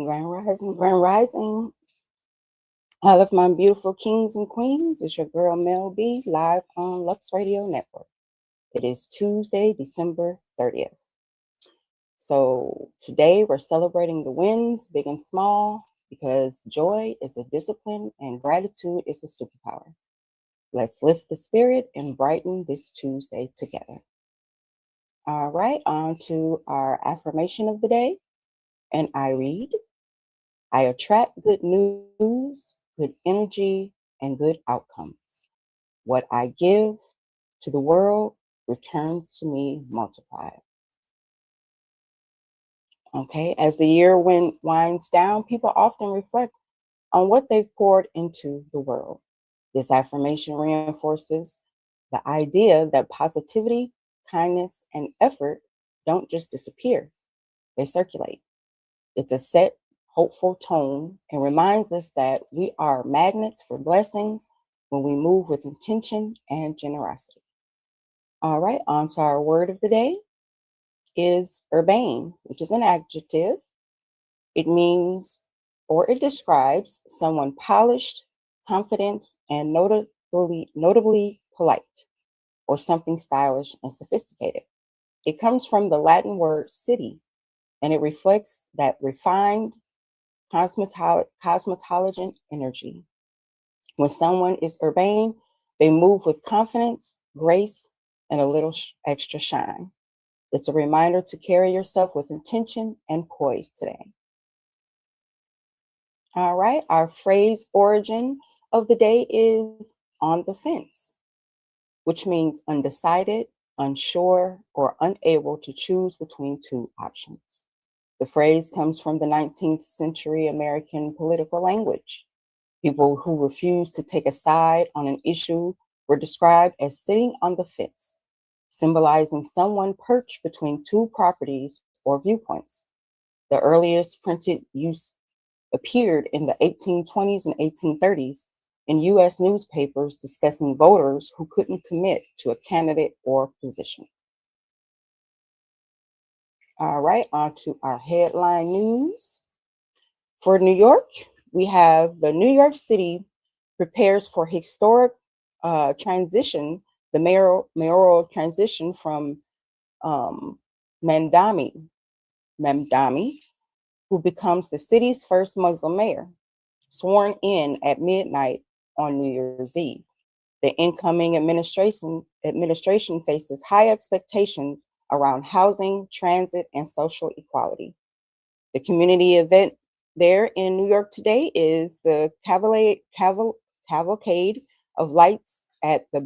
Grand Rising. All of my beautiful kings and queens. It's your girl Mell B live on Lux Radio Network. It is Tuesday, December 30th. So today we're celebrating the wins, big and small, because joy is a discipline and gratitude is a superpower. Let's lift the spirit and brighten this Tuesday together. All right, on to our affirmation of the day. And I read, I attract good news, good energy, and good outcomes. What I give to the world returns to me multiplied. Okay, as the year winds down, people often reflect on what they've poured into the world. This affirmation reinforces the idea that positivity, kindness, and effort don't just disappear, they circulate. It's a set, hopeful tone and reminds us that we are magnets for blessings when we move with intention and generosity. All right, on to our word of the day is urbane, which is an adjective. It means or it describes someone polished, confident, and notably polite, or something stylish and sophisticated. It comes from the Latin word city, and it reflects that refined, cosmetologic energy. When someone is urbane, they move with confidence, grace, and a little extra shine. It's a reminder to carry yourself with intention and poise today. All right, our phrase origin of the day is on the fence, which means undecided, unsure, or unable to choose between two options. The phrase comes from the 19th century American political language. People who refused to take a side on an issue were described as sitting on the fence, symbolizing someone perched between two properties or viewpoints. The earliest printed use appeared in the 1820s and 1830s in US newspapers discussing voters who couldn't commit to a candidate or position. All right, on to our headline news. For New York, we have the New York City prepares for historic transition, the mayoral transition from Mamdani, who becomes the city's first Muslim mayor, sworn in at midnight on New Year's Eve. The incoming administration faces high expectations around housing, transit, and social equality. The community event there in New York today is the Cavalcade of Lights at the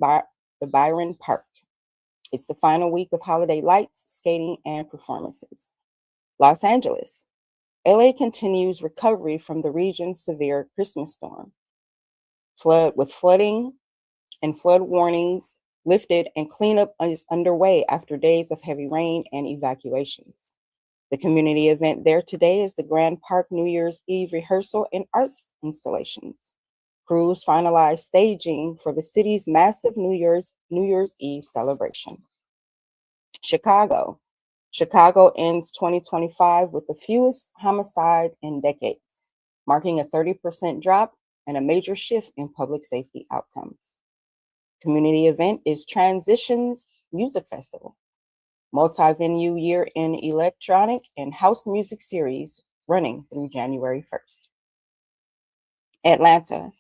Byron Park. It's the final week of holiday lights, skating, and performances. Los Angeles. LA continues recovery from the region's severe Christmas storm. Flooding and flood warnings lifted and cleanup is underway after days of heavy rain and evacuations. The community event there today is the Grand Park New Year's Eve rehearsal and arts installations. Crews finalized staging for the city's massive New Year's Eve celebration. Chicago. Chicago ends 2025 with the fewest homicides in decades, marking a 30% drop and a major shift in public safety outcomes. Community event is Transitions Music Festival, multi-venue year-end electronic and house music series running through January 1st. Atlanta.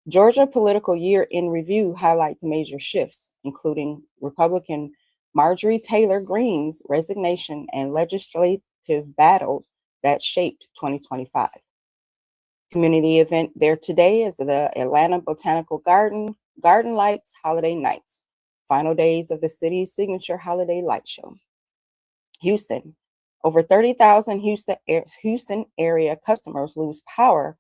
Georgia political year in review highlights major shifts, including Republican Marjorie Taylor Greene's resignation and legislative battles that shaped 2025. Community event there today is the Atlanta Botanical Garden Lights Holiday Nights, final days of the city's signature holiday light show. Houston. Over 30,000 Houston area customers lose power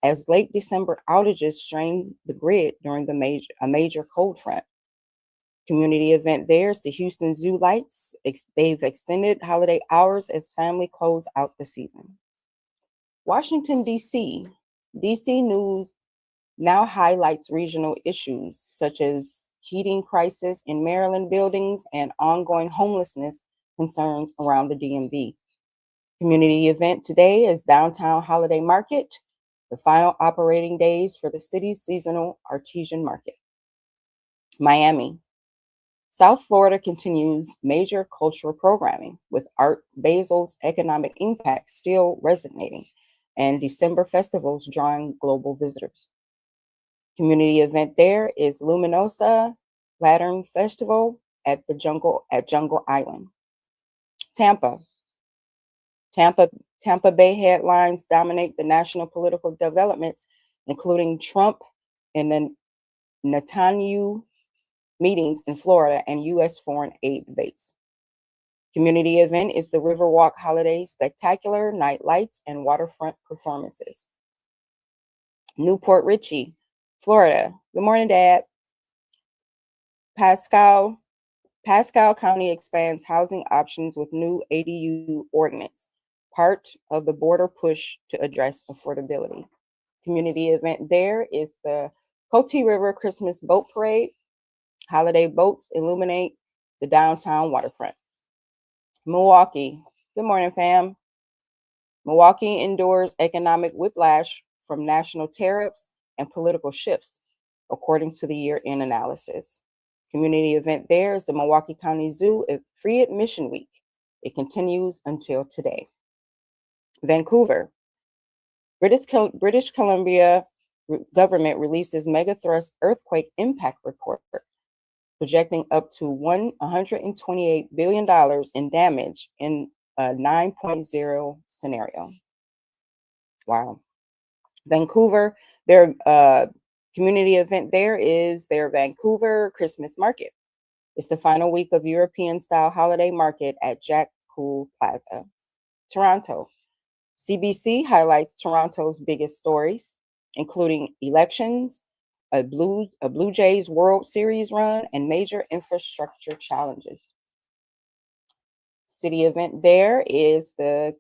as late December outages strain the grid during a major cold front. Community event there is the Houston Zoo Lights. They've extended holiday hours as family close out the season. Washington, D.C. D.C. News now highlights regional issues such as heating crisis in Maryland buildings and ongoing homelessness concerns around the DMV. Community event today is Downtown Holiday Market, the final operating days for the city's seasonal artesian market. Miami. South Florida continues major cultural programming with Art Basil's economic impact still resonating and December festivals drawing global visitors. Community event there is Luminosa Lantern Festival at Jungle Island. Tampa. Tampa Bay headlines dominate the national political developments, including Trump and the Netanyahu meetings in Florida and U.S. foreign aid debates. Community event is the Riverwalk Holiday Spectacular, night lights, and waterfront performances. Newport Richey, Florida. Good morning, Dad. Pascal County expands housing options with new ADU ordinance, part of the border push to address affordability. Community event there is the Coatee River Christmas Boat Parade. Holiday boats illuminate the downtown waterfront. Milwaukee. Good morning, fam. Milwaukee endures economic whiplash from national tariffs and political shifts, according to the year-end analysis. Community event there is the Milwaukee County Zoo Free Admission Week. It continues until today. Vancouver. British Columbia government releases mega thrust earthquake impact report, projecting up to $128 billion in damage in a 9.0 scenario. Wow. Vancouver, their community event there is their Vancouver Christmas Market. It's the final week of European-style holiday market at Jack Cool Plaza. Toronto. CBC highlights Toronto's biggest stories, including elections, a Blue Jays World Series run, and major infrastructure challenges. City event there is the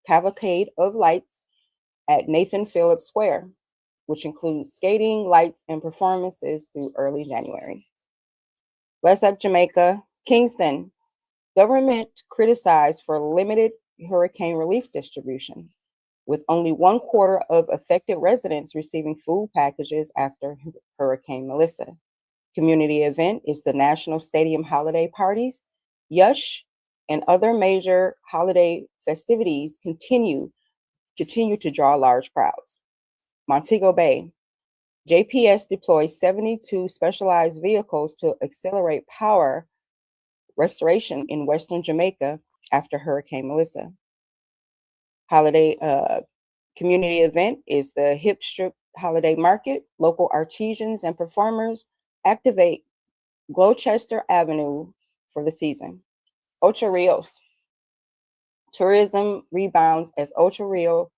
Cavalcade of Lights at Nathan Phillips Square, which includes skating, lights, and performances through early January. West up Jamaica, Kingston. Government criticized for limited hurricane relief distribution, with only 1/4 of affected residents receiving food packages after Hurricane Melissa. Community event is the National Stadium holiday parties. Yush and other major holiday festivities continue to draw large crowds. Montego Bay. JPS deploys 72 specialized vehicles to accelerate power restoration in Western Jamaica after Hurricane Melissa. Holiday community event is the Hip Strip Holiday Market. Local artisans and performers activate Gloucester Avenue for the season. Ocho Rios. Tourism rebounds as Ocho Rio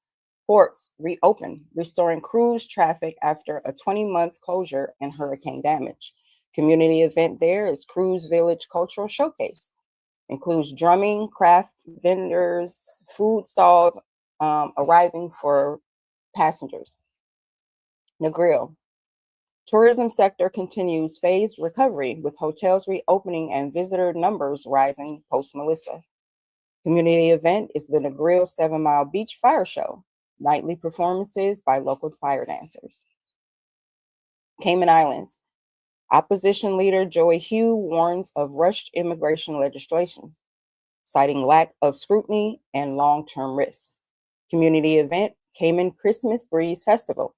ports reopen, restoring cruise traffic after a 20-month closure and hurricane damage. Community event there is Cruise Village Cultural Showcase. Includes drumming, craft vendors, food stalls arriving for passengers. Negril. Tourism sector continues phased recovery with hotels reopening and visitor numbers rising post-Melissa. Community event is the Negril 7 Mile Beach Fire Show, nightly performances by local fire dancers. Cayman Islands. Opposition leader Joey Hugh warns of rushed immigration legislation, citing lack of scrutiny and long-term risk. Community event, Cayman Christmas Breeze Festival.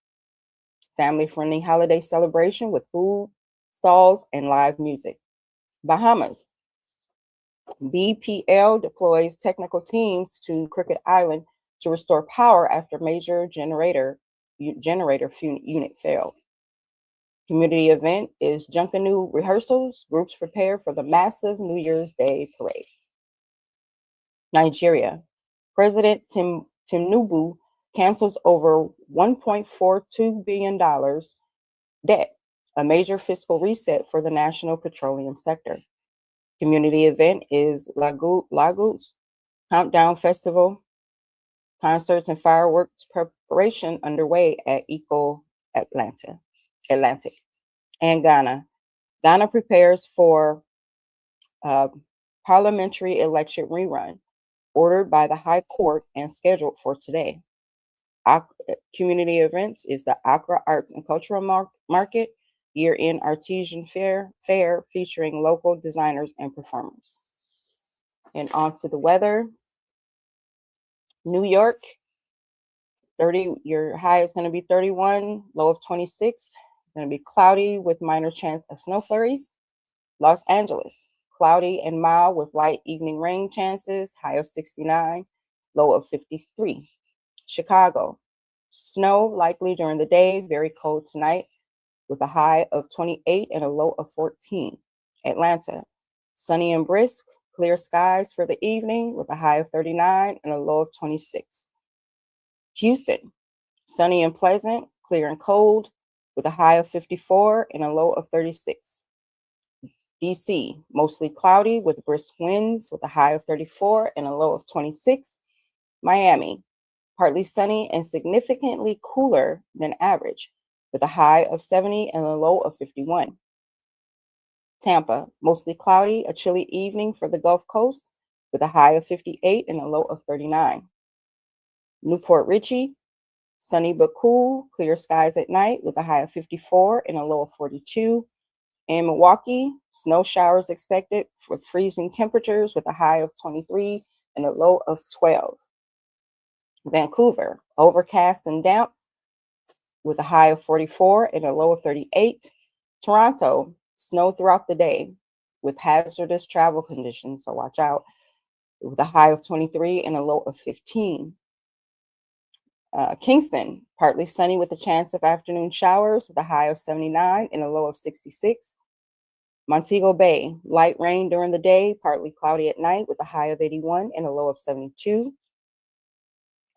Family-friendly holiday celebration with food, stalls, and live music. Bahamas. BPL deploys technical teams to Crooked Island to restore power after major generator unit failed. Community event is Junkanoo rehearsals. Groups prepare for the massive New Year's Day parade. Nigeria. President Tinubu cancels over $1.42 billion debt, a major fiscal reset for the national petroleum sector. Community event is Lagos Countdown Festival. Concerts and fireworks preparation underway at Eco Atlantic. And Ghana. Ghana prepares for parliamentary election rerun. ordered by the High Court and scheduled for today. Community events is the Accra Arts and Cultural Market, year-end artisan fair featuring local designers and performers. And on to the weather. New York, 30. Your high is going to be 31, low of 26. Going to be cloudy with minor chance of snow flurries. Los Angeles, cloudy and mild with light evening rain chances, high of 69, low of 53. Chicago, snow likely during the day, very cold tonight with a high of 28 and a low of 14. Atlanta, sunny and brisk, clear skies for the evening with a high of 39 and a low of 26. Houston, sunny and pleasant, clear and cold with a high of 54 and a low of 36. DC, mostly cloudy with brisk winds with a high of 34 and a low of 26. Miami, partly sunny and significantly cooler than average with a high of 70 and a low of 51. Tampa, mostly cloudy, a chilly evening for the Gulf Coast with a high of 58 and a low of 39. Newport Richey, sunny but cool, clear skies at night with a high of 54 and a low of 42. In Milwaukee, snow showers expected with freezing temperatures with a high of 23 and a low of 12. Vancouver, overcast and damp with a high of 44 and a low of 38. Toronto, snow throughout the day with hazardous travel conditions, so watch out, with a high of 23 and a low of 15. Kingston, partly sunny with a chance of afternoon showers with a high of 79 and a low of 66. Montego Bay, light rain during the day, partly cloudy at night with a high of 81 and a low of 72.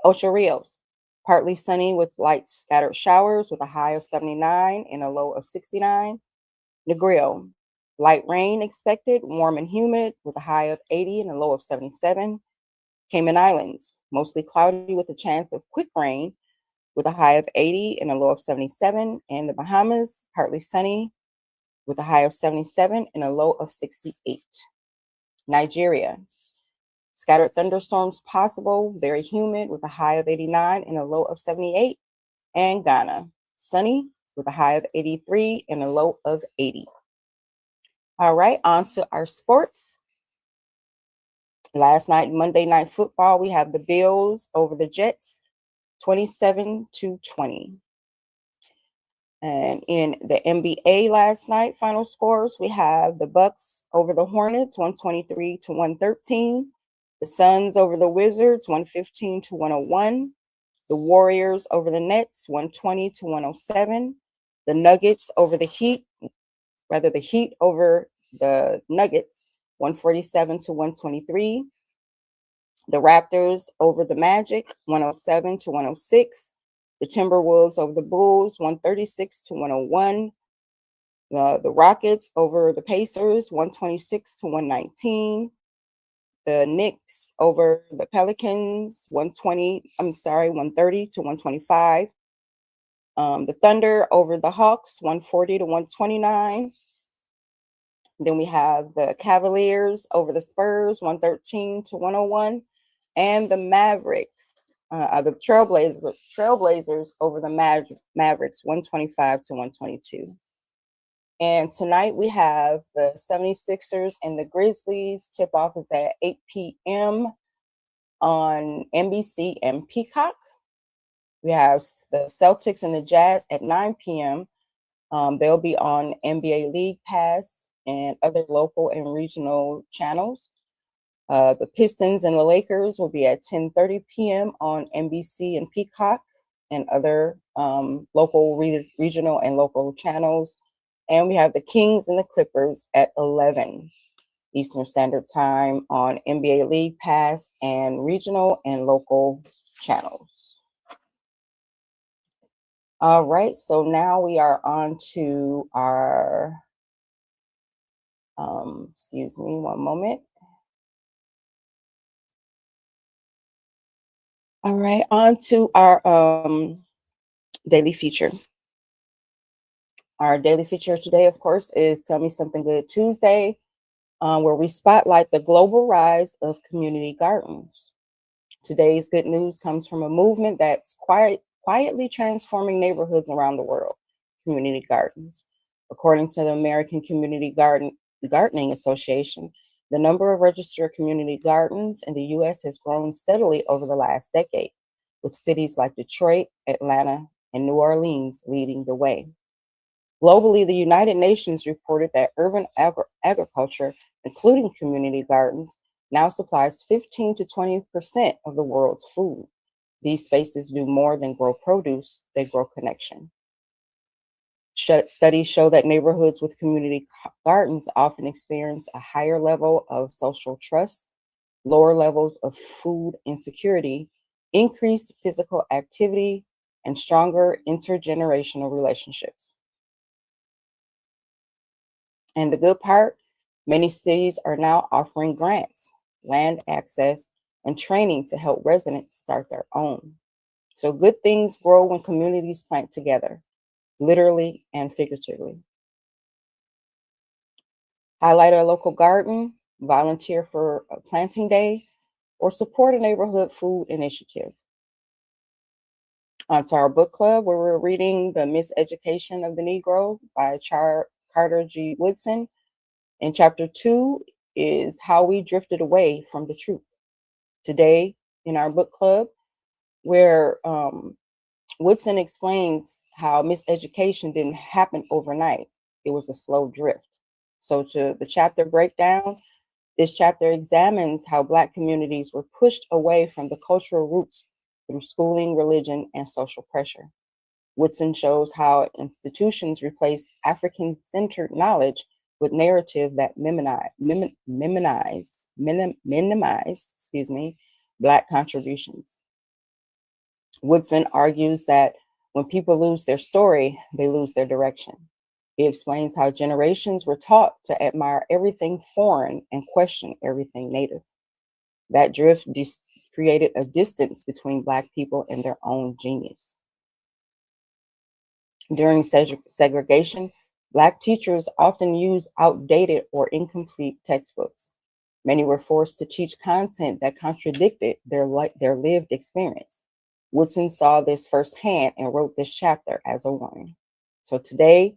Ocho Rios, partly sunny with light scattered showers with a high of 79 and a low of 69. Negril, light rain expected, warm and humid with a high of 80 and a low of 77. Cayman Islands, mostly cloudy with a chance of quick rain with a high of 80 and a low of 77. And the Bahamas, partly sunny with a high of 77 and a low of 68. Nigeria, scattered thunderstorms possible, very humid with a high of 89 and a low of 78. And Ghana, sunny with a high of 83 and a low of 80. All right, on to our sports. Last night, Monday Night Football, we have the Bills over the Jets, 27-20. And in the NBA last night, final scores, we have the Bucks over the Hornets, 123-113. The Suns over the Wizards, 115-101. The Warriors over the Nets, 120-107. The Nuggets over the Heat, the Heat over the Nuggets, 147-123. The Raptors over the Magic, 107-106. The Timberwolves over the Bulls, 136-101. The Rockets over the Pacers, 126-119. The Knicks over the Pelicans, 130-125. The Thunder over the Hawks, 140-129. Then we have the Cavaliers over the Spurs, 113-101. And the Mavericks, the Trailblazers over the Mavericks, 125-122. And tonight we have the 76ers and the Grizzlies. Tip-off is at 8 p.m. on NBC and Peacock. We have the Celtics and the Jazz at 9 p.m. They'll be on NBA League Pass and other local and regional channels. The Pistons and the Lakers will be at 10:30 p.m. on NBC and Peacock and other local, regional, and local channels. And we have the Kings and the Clippers at 11 Eastern Standard Time on NBA League Pass and regional and local channels. All right, so now we are on to our, excuse me, one moment. All right, on to our daily feature. Our daily feature today, of course, is Tell Me Something Good Tuesday. where we spotlight the global rise of community gardens. Today's good news comes from a movement that's quietly transforming neighborhoods around the world, community gardens. According to the American Gardening Association, the number of registered community gardens in the US has grown steadily over the last decade, with cities like Detroit, Atlanta, and New Orleans leading the way. Globally, the United Nations reported that urban agriculture, including community gardens, now supplies 15 to 20% of the world's food. These spaces do more than grow produce, they grow connection. Studies show that neighborhoods with community gardens often experience a higher level of social trust, lower levels of food insecurity, increased physical activity, and stronger intergenerational relationships. And the good part, many cities are now offering grants, land access, and training to help residents start their own. So good things grow when communities plant together, literally and figuratively. Highlight a local garden, volunteer for a planting day, or support a neighborhood food initiative. On to our book club, where we're reading The Miseducation of the Negro by Carter G. Woodson. And chapter 2 is How We Drifted Away from the Truth. Today in our book club, where Woodson explains how miseducation didn't happen overnight. It was a slow drift. So to the chapter breakdown, this chapter examines how Black communities were pushed away from the cultural roots through schooling, religion, and social pressure. Woodson shows how institutions replace African-centered knowledge with narrative that minimize, Black contributions. Woodson argues that when people lose their story, they lose their direction. He explains how generations were taught to admire everything foreign and question everything native. That drift created a distance between Black people and their own genius. During segregation, Black teachers often used outdated or incomplete textbooks. Many were forced to teach content that contradicted their lived experience. Woodson saw this firsthand and wrote this chapter as a warning. So today,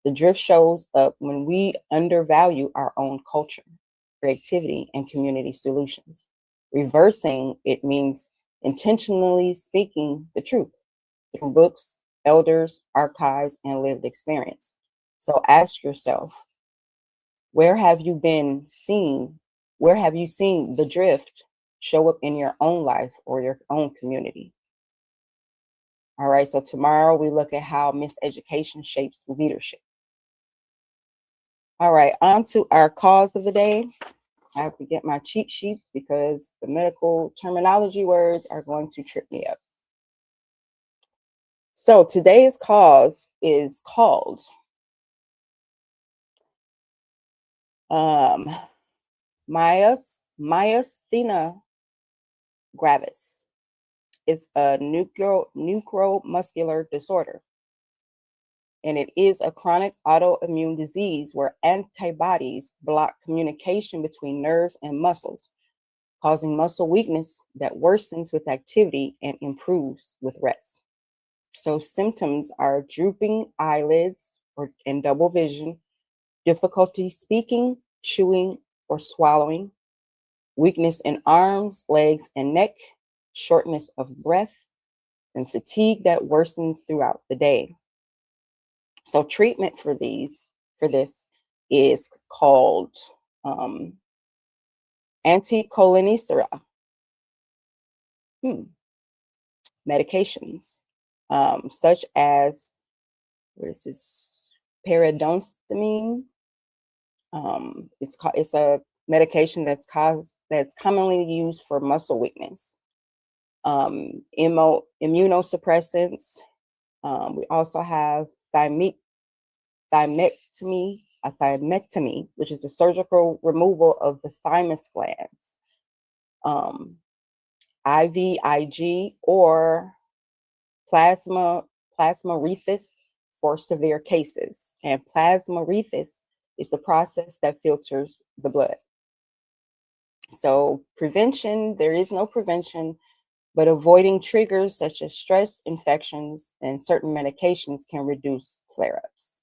the drift shows up when we undervalue our own culture, creativity, and community solutions. Reversing it means intentionally speaking the truth through books, elders, archives, and lived experience. So ask yourself, where have you been seen? Where have you seen the drift show up in your own life or your own community? All right, so tomorrow we look at how miseducation shapes leadership. All right, on to our cause of the day. I have to get my cheat sheets because the medical terminology words are going to trip me up. So today's cause is called myasthenia gravis. It's a neuromuscular disorder, and it is a chronic autoimmune disease where antibodies block communication between nerves and muscles, causing muscle weakness that worsens with activity and improves with rest. So symptoms are drooping eyelids and double vision, difficulty speaking, chewing, or swallowing, weakness in arms, legs, and neck, shortness of breath, and fatigue that worsens throughout the day. So treatment for this is called anticholinergic medications, such as what is this? Paradoxamine. It's a medication that's commonly used for muscle weakness. Immunosuppressants. We also have thymectomy, which is a surgical removal of the thymus glands. IVIG or plasmapheresis for severe cases. And plasmapheresis is the process that filters the blood. So prevention, there is no prevention, but avoiding triggers such as stress, infections, and certain medications can reduce flare-ups.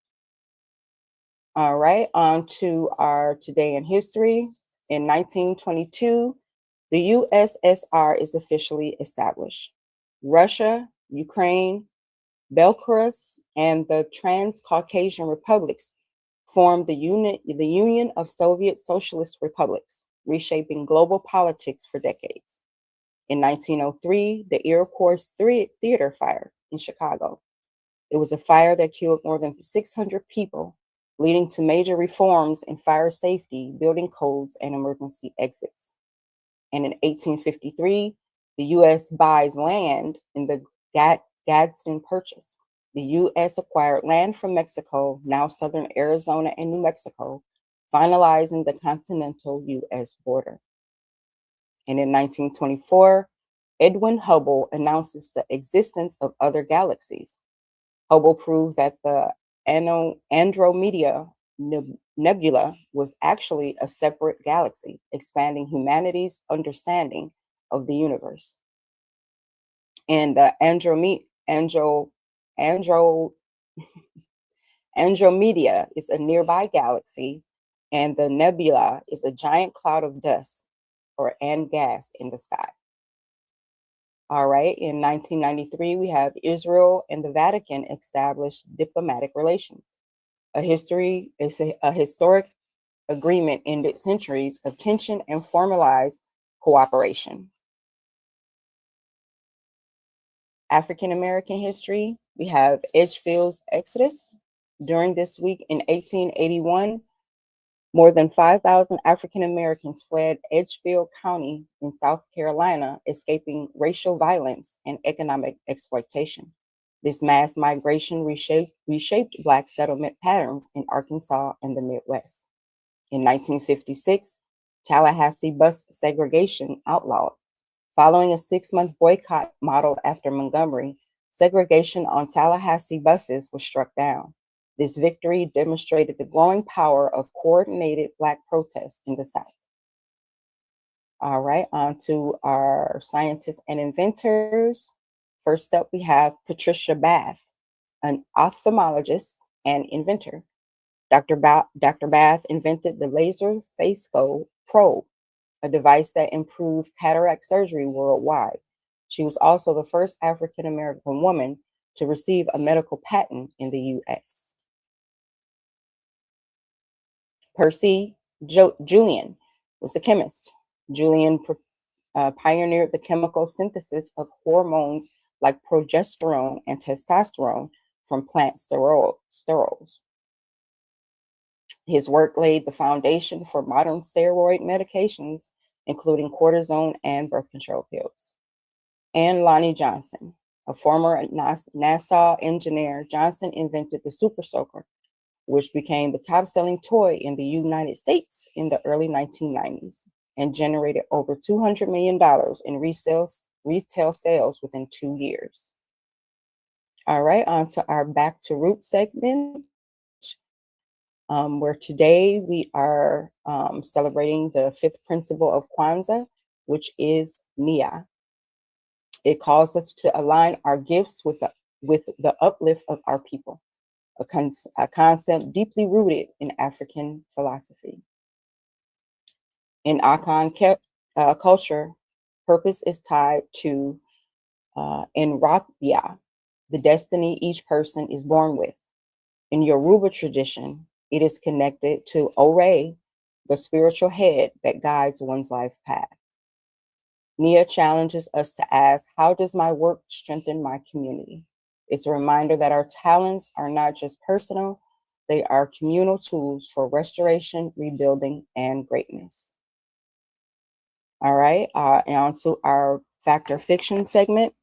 All right, on to our today in history. In 1922, the USSR is officially established. Russia, Ukraine, Belarus, and the Transcaucasian republics formed the Union of Soviet Socialist Republics, reshaping global politics for decades. In 1903, the Iroquois Theater fire in Chicago. It was a fire that killed more than 600 people, leading to major reforms in fire safety, building codes, and emergency exits. And in 1853, the U.S. buys land in the Gadsden Purchase. The U.S. acquired land from Mexico, now southern Arizona and New Mexico, finalizing the continental U.S. border. And in 1924, Edwin Hubble announces the existence of other galaxies. Hubble proved that the Andromeda Nebula was actually a separate galaxy, expanding humanity's understanding of the universe. And the Andromeda is a nearby galaxy, and the nebula is a giant cloud of dust and gas in the sky. All right, in 1993, we have Israel and the Vatican established diplomatic relations. A historic agreement ended centuries of tension and formalized cooperation. African American history, we have Edgefield's Exodus. During this week in 1881, more than 5,000 African Americans fled Edgefield County in South Carolina, escaping racial violence and economic exploitation. This mass migration reshaped Black settlement patterns in Arkansas and the Midwest. In 1956, Tallahassee bus segregation outlawed. Following a 6-month boycott modeled after Montgomery, segregation on Tallahassee buses was struck down. This victory demonstrated the growing power of coordinated Black protests in the South. All right, on to our scientists and inventors. First up, we have Patricia Bath, an ophthalmologist and inventor. Dr. Bath invented the laser phaco probe, a device that improved cataract surgery worldwide. She was also the first African American woman to receive a medical patent in the US. Percy Julian was a chemist. Julian pioneered the chemical synthesis of hormones like progesterone and testosterone from plant sterols. His work laid the foundation for modern steroid medications, including cortisone and birth control pills. And Lonnie Johnson, a former NASA engineer, Johnson invented the Super Soaker, which became the top-selling toy in the United States in the early 1990s and generated over $200 million in retail sales within 2 years. All right, on to our Back to Roots segment, where today we are celebrating the 5th principle of Kwanzaa, which is Nia. It calls us to align our gifts with the uplift of our people, a concept deeply rooted in African philosophy. In Akan culture, purpose is tied to Nrakbia, the destiny each person is born with. In Yoruba tradition, it is connected to Ore, the spiritual head that guides one's life path. Nia challenges us to ask, how does my work strengthen my community? It's a reminder that our talents are not just personal, they are communal tools for restoration, rebuilding, and greatness. All right, and on to our fact or fiction segment,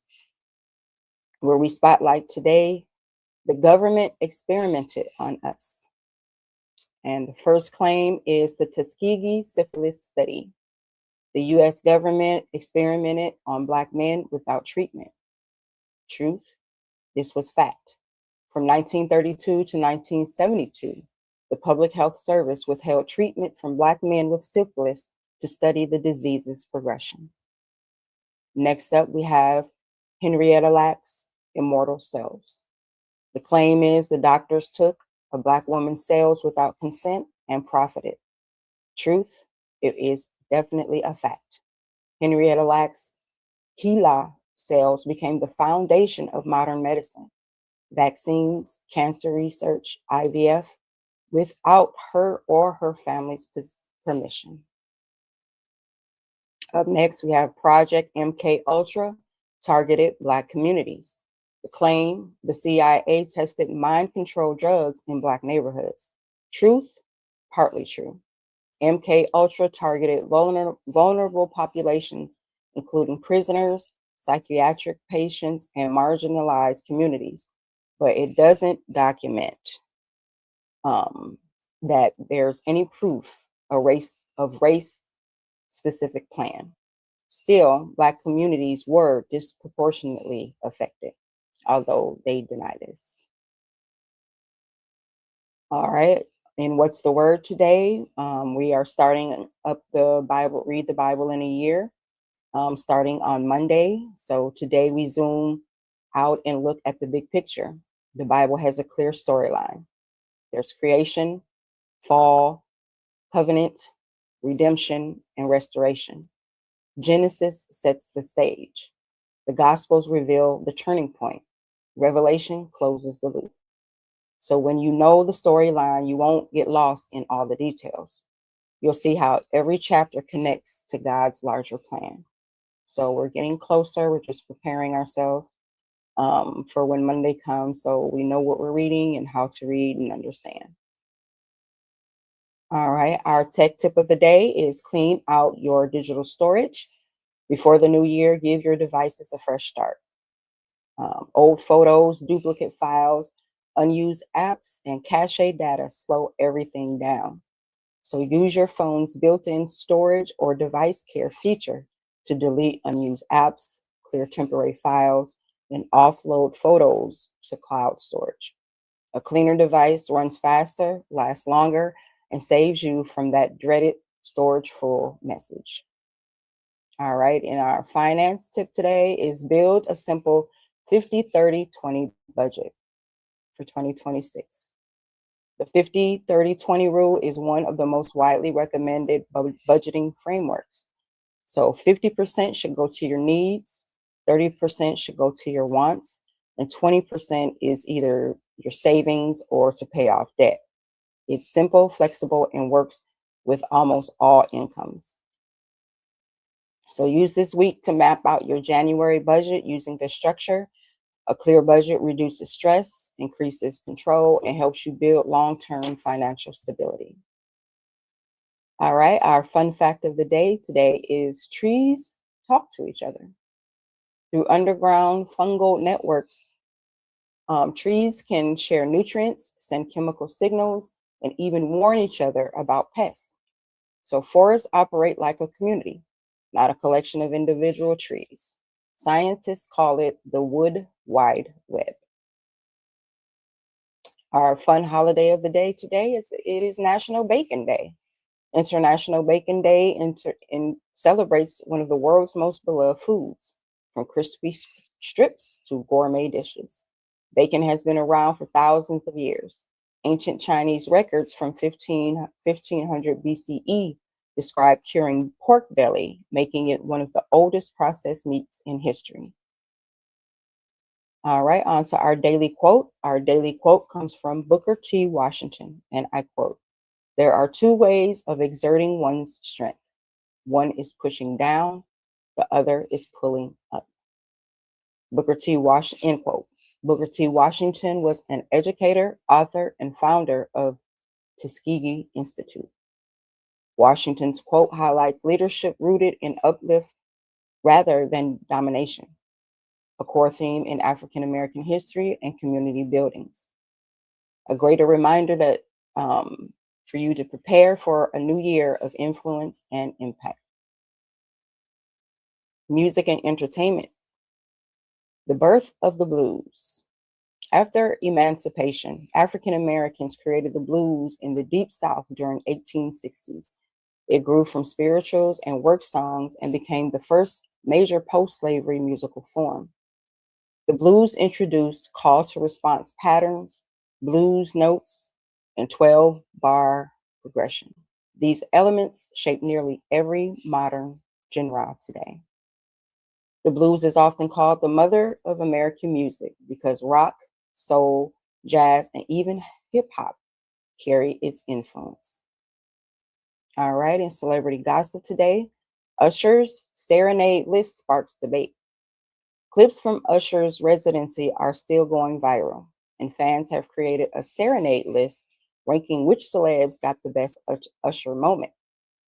where we spotlight today, the government experimented on us. And the first claim is the Tuskegee syphilis study. The US government experimented on Black men without treatment. Truth, this was fact. From 1932 to 1972, The Public Health Service withheld treatment from Black men with syphilis to study the disease's progression. Next up, we have Henrietta Lacks' Immortal Cells. The claim is the doctors took a Black woman's cells without consent and profited. Truth, it is definitely a fact. Henrietta Lacks' HeLa cells became the foundation of modern medicine, vaccines, cancer research, IVF, without her or her family's permission. Up next, we have Project MK Ultra, targeted Black communities. The claim, the CIA tested mind control drugs in Black neighborhoods. Truth, partly true. MK Ultra targeted vulnerable populations, including prisoners, psychiatric patients, and marginalized communities, but it doesn't document that there's any proof of race specific plan. Still, Black communities were disproportionately affected, although they deny this. All right. And what's the word today? We are starting up the Bible, read the Bible in a year, starting on Monday. So today we zoom out and look at the big picture. The Bible has a clear storyline. There's creation, fall, covenant, redemption, and restoration. Genesis sets the stage. The Gospels reveal the turning point. Revelation closes the loop. So when you know the storyline, you won't get lost in all the details. You'll see how every chapter connects to God's larger plan. So we're getting closer. We're just preparing ourselves for when Monday comes, so we know what we're reading and how to read and understand. All right, our tech tip of the day is clean out your digital storage. Before the new year, give your devices a fresh start. Old photos, duplicate files, unused apps, and cache data slow everything down. So use your phone's built-in storage or device care feature to delete unused apps, clear temporary files, and offload photos to cloud storage. A cleaner device runs faster, lasts longer, and saves you from that dreaded storage full message. All right, and our finance tip today is build a simple 50-30-20 budget for 2026. The 50-30-20 rule is one of the most widely recommended budgeting frameworks. So 50% should go to your needs, 30% should go to your wants, and 20% is either your savings or to pay off debt. It's simple, flexible, and works with almost all incomes. So use this week to map out your January budget using this structure. A clear budget reduces stress, increases control, and helps you build long-term financial stability. All right, our fun fact of the day today is trees talk to each other. Through underground fungal networks, trees can share nutrients, send chemical signals, and even warn each other about pests. So forests operate like a community, not a collection of individual trees. Scientists call it the wood wide web. Our fun holiday of the day today is National Bacon Day. International Bacon Day celebrates one of the world's most beloved foods, from crispy strips to gourmet dishes. Bacon has been around for thousands of years. Ancient Chinese records from 1500 BCE describe curing pork belly, making it one of the oldest processed meats in history. All right, on to our daily quote. Our daily quote comes from Booker T. Washington, and I quote, "There are two ways of exerting one's strength. One is pushing down, the other is pulling up." End quote. Booker T. Washington was an educator, author, and founder of Tuskegee Institute. Washington's quote highlights leadership rooted in uplift rather than domination, a core theme in African American history and community buildings. A greater reminder that for you to prepare for a new year of influence and impact. Music and entertainment. The birth of the blues. After emancipation, African Americans created the blues in the Deep South during 1860s. It grew from spirituals and work songs and became the first major post-slavery musical form. The blues introduced call to response patterns, blues notes, and 12-bar progression. These elements shape nearly every modern genre today. The blues is often called the mother of American music because rock, soul, jazz, and even hip hop carry its influence. All right, in celebrity gossip today, Usher's serenade list sparks debate. Clips from Usher's residency are still going viral, and fans have created a serenade list ranking which celebs got the best Usher moment.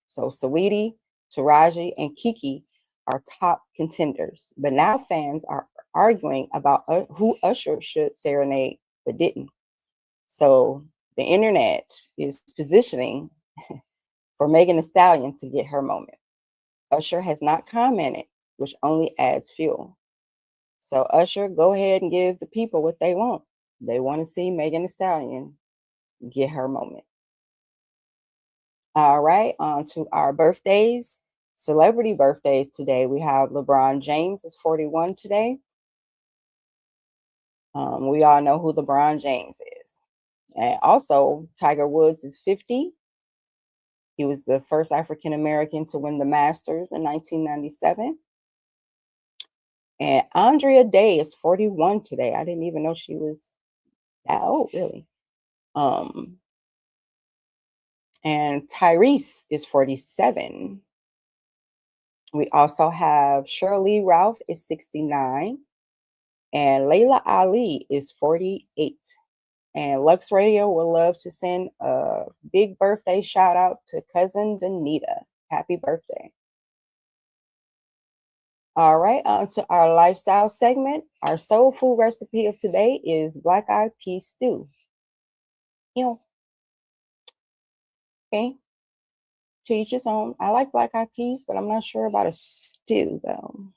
So Saweetie, Taraji, and Kiki are top contenders, but now fans are arguing about who Usher should serenade but didn't. So the internet is positioning for Megan Thee Stallion to get her moment. Usher has not commented, which only adds fuel. So Usher, go ahead and give the people what they want. They want to see Megan Thee Stallion get her moment. All right, on to our birthdays. Celebrity birthdays today. We have LeBron James is 41 today. We all know who LeBron James is. And also, Tiger Woods is 50. He was the first African American to win the Masters in 1997. And Andrea Day is 41 today. I didn't even know she was that old, really. And Tyrese is 47. We also have Shirley Ralph is 69. And Layla Ali is 48. And Lux Radio would love to send a big birthday shout out to cousin Danita. Happy birthday. All right, on to our lifestyle segment. Our soul food recipe of today is black eyed pea stew. Okay, to each his own. I like black eyed peas, but I'm not sure about a stew though.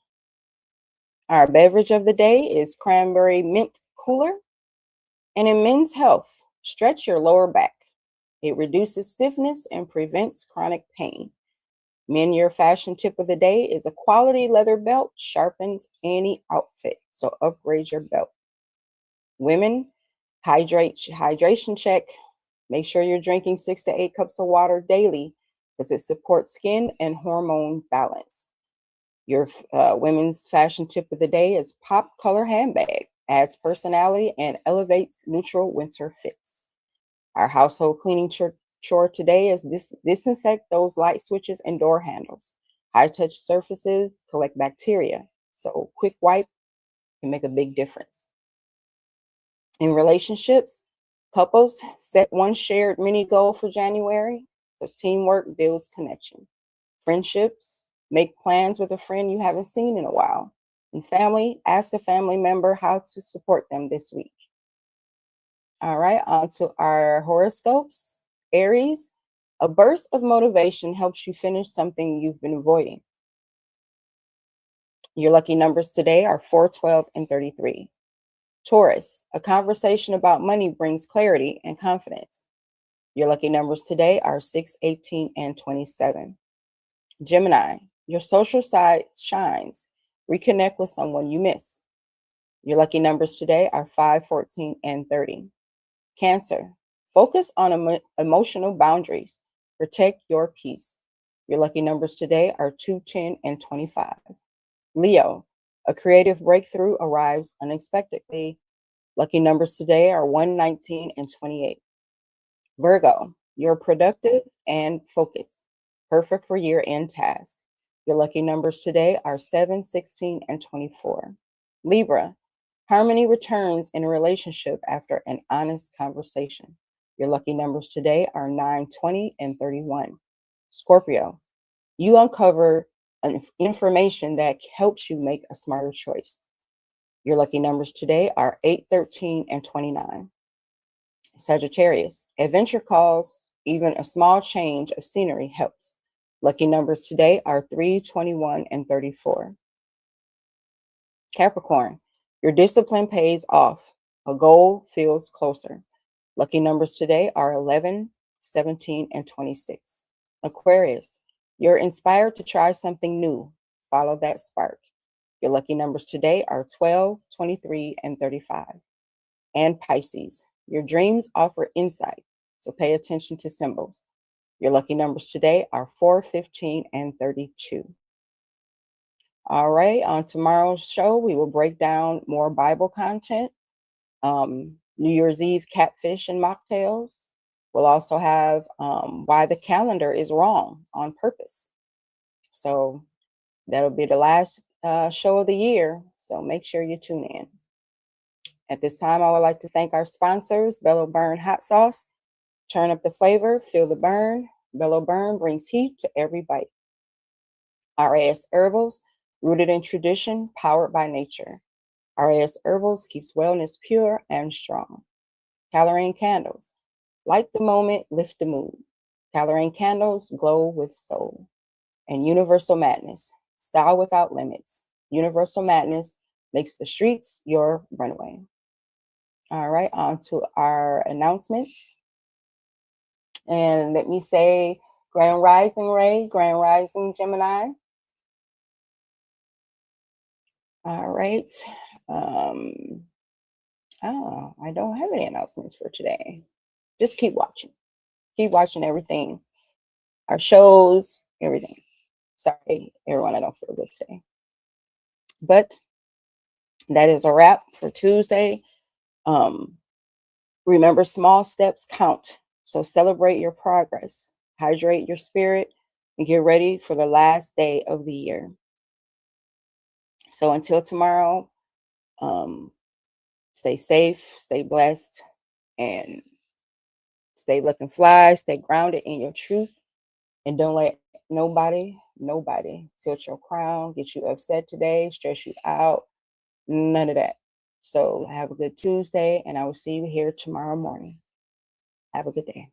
Our beverage of the day is cranberry mint cooler. And in men's health, stretch your lower back. It reduces stiffness and prevents chronic pain. Men, your fashion tip of the day is a quality leather belt sharpens any outfit. So upgrade your belt. Women, hydration check. Make sure you're drinking 6 to 8 cups of water daily because it supports skin and hormone balance. Your women's fashion tip of the day is pop color handbag. Adds personality and elevates neutral winter fits. Our household cleaning chore today is disinfect those light switches and door handles. High touch surfaces collect bacteria. So quick wipe can make a big difference. In relationships, couples set one shared mini goal for January because teamwork builds connection. Friendships, make plans with a friend you haven't seen in a while. And family, ask a family member how to support them this week. All right, on to our horoscopes. Aries, a burst of motivation helps you finish something you've been avoiding. Your lucky numbers today are 4, 12, and 33. Taurus, a conversation about money brings clarity and confidence. Your lucky numbers today are 6, 18, and 27. Gemini, your social side shines. Reconnect with someone you miss. Your lucky numbers today are 5, 14, and 30. Cancer, focus on emotional boundaries. Protect your peace. Your lucky numbers today are 2, 10, and 25. Leo, a creative breakthrough arrives unexpectedly. Lucky numbers today are 1, 19, and 28. Virgo, you're productive and focused. Perfect for year-end tasks. Your lucky numbers today are 7, 16, and 24. Libra, harmony returns in a relationship after an honest conversation. Your lucky numbers today are 9, 20, and 31. Scorpio, you uncover information that helps you make a smarter choice. Your lucky numbers today are 8, 13, and 29. Sagittarius, adventure calls, even a small change of scenery helps. Lucky numbers today are 3, 21, and 34. Capricorn, your discipline pays off. A goal feels closer. Lucky numbers today are 11, 17, and 26. Aquarius, you're inspired to try something new. Follow that spark. Your lucky numbers today are 12, 23, and 35. And Pisces, your dreams offer insight, so pay attention to symbols. Your lucky numbers today are 4, 15, and 32. All right, on tomorrow's show, we will break down more Bible content, New Year's Eve catfish and mocktails. We'll also have why the calendar is wrong on purpose. So that'll be the last show of the year. So make sure you tune in. At this time, I would like to thank our sponsors, Bello Burn Hot Sauce. Turn up the flavor, feel the burn. Bello Burn brings heat to every bite. RAS Herbals, rooted in tradition, powered by nature. RAS Herbals keeps wellness pure and strong. Colorine Candles, light the moment, lift the mood. Colorine Candles glow with soul. And Universal Madness, style without limits. Universal Madness makes the streets your runway. All right, on to our announcements. And let me say, Grand Rising Ray, Grand Rising Gemini. All right. Oh, I don't have any announcements for today. Just keep watching. Keep watching everything. Our shows, everything. Sorry, everyone, I don't feel good today. But that is a wrap for Tuesday. Remember, small steps count. So celebrate your progress, hydrate your spirit, and get ready for the last day of the year. So until tomorrow, stay safe, stay blessed, and stay looking fly, stay grounded in your truth, and don't let nobody tilt your crown, get you upset today, stress you out, none of that. So have a good Tuesday, and I will see you here tomorrow morning. Have a good day.